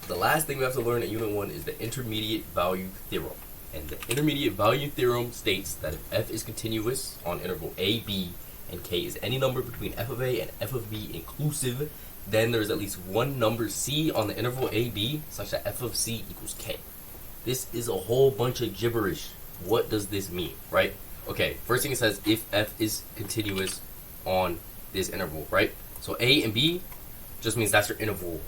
the last thing we have to learn in Unit 1 is the Intermediate Value Theorem. And the Intermediate Value Theorem states that if f is continuous on interval a, b, and k is any number between f of a and f of b inclusive, then there's at least one number c on the interval a, b, such that f of c equals k. This is a whole bunch of gibberish. What does this mean, right? Okay, first thing it says, if f is continuous on this interval, right? So a and b just means that's your interval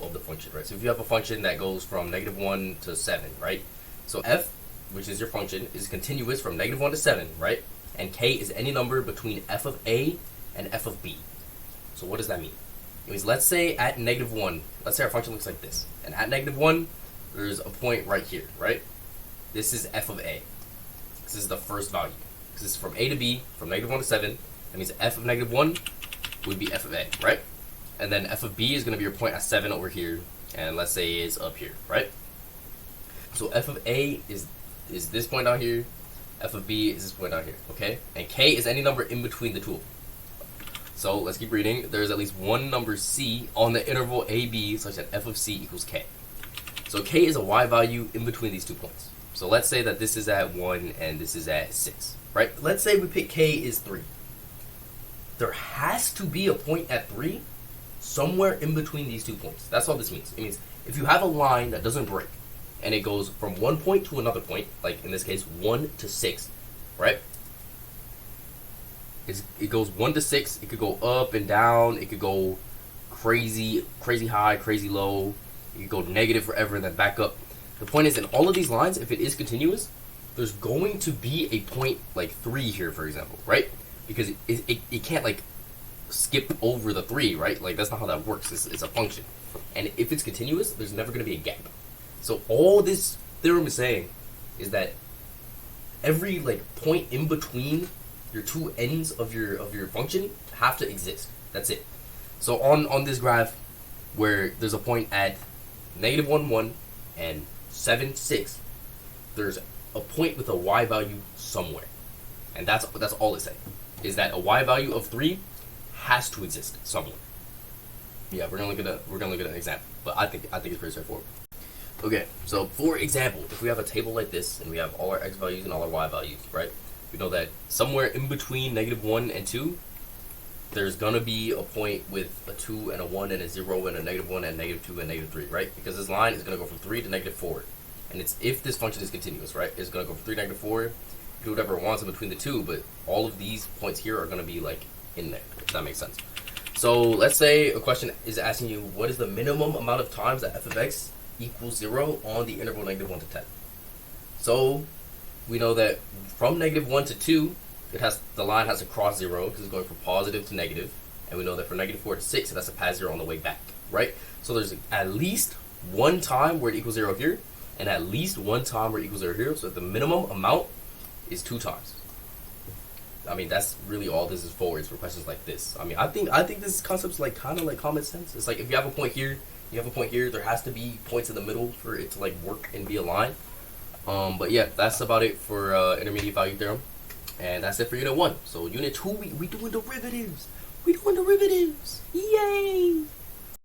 of the function, right? So if you have a function that goes from -1 to 7, right? So f, which is your function, is continuous from -1 to 7, right? And k is any number between f of a and f of b. So what does that mean? It means, let's say at -1, let's say our function looks like this. And at -1, there's a point right here, right? This is f of a. This is the first value. Because this is from a to b, from -1 to 7. That means f of -1 would be f of a, right? And then f of b is going to be your point at 7 over here. And let's say it's up here, right? So f of a is this point down here. F of b is this point down here, okay? And k is any number in between the two of them. So let's keep reading. There's at least one number c on the interval ab such that f of c equals k. So k is a y value in between these 2 points. So let's say that this is at 1 and this is at 6, right? Let's say we pick k is 3. There has to be a point at 3 somewhere in between these 2 points. That's all this means. It means if you have a line that doesn't break and it goes from one point to another point, like in this case 1 to 6, right? It goes 1 to 6. It could go up and down. It could go crazy high, crazy low. It could go negative forever and then back up. The point is, in all of these lines, if it is continuous, there's going to be a point like 3 here, for example, right? Because it can't like skip over the 3, right? Like that's not how that works. It's a function. And if it's continuous, there's never going to be a gap. So all this theorem is saying is that every like point in between your 2 ends of your function have to exist. That's it. So on this graph where there's a point at -1, 1 and 7, 6, there's a point with a y value somewhere. And that's all it's saying. Is that a y value of 3 has to exist somewhere. Yeah, we're gonna look at an example. But I think it's pretty straightforward. Okay, so for example, if we have a table like this and we have all our x values and all our y values, right? We know that somewhere in between -1 and 2, there's gonna be a point with a 2 and a 1 and a 0 and a -1 and -2 and -3, right? Because this line is gonna go from 3 to -4, and it's if this function is continuous, right? It's gonna go from 3 to -4, do whatever it wants in between the 2, but all of these points here are gonna be like in there. If that makes sense. So let's say a question is asking you, what is the minimum amount of times that f of x equals 0 on the interval -1 to 10? So we know that from -1 to 2, the line has to cross 0 because it's going from positive to negative, and we know that from -4 to 6, it has to pass 0 on the way back, right? So there's at least one time where it equals 0 here, and at least one time where it equals 0 here. So the minimum amount is 2 times. I mean, that's really all this is for. Is for questions like this. I mean, I think this concept's like kind of like common sense. It's like if you have a point here, you have a point here. There has to be points in the middle for it to like work and be aligned. But yeah, that's about it for intermediate value theorem, and that's it for Unit 1. So Unit 2, we doing derivatives. We doing derivatives. Yay!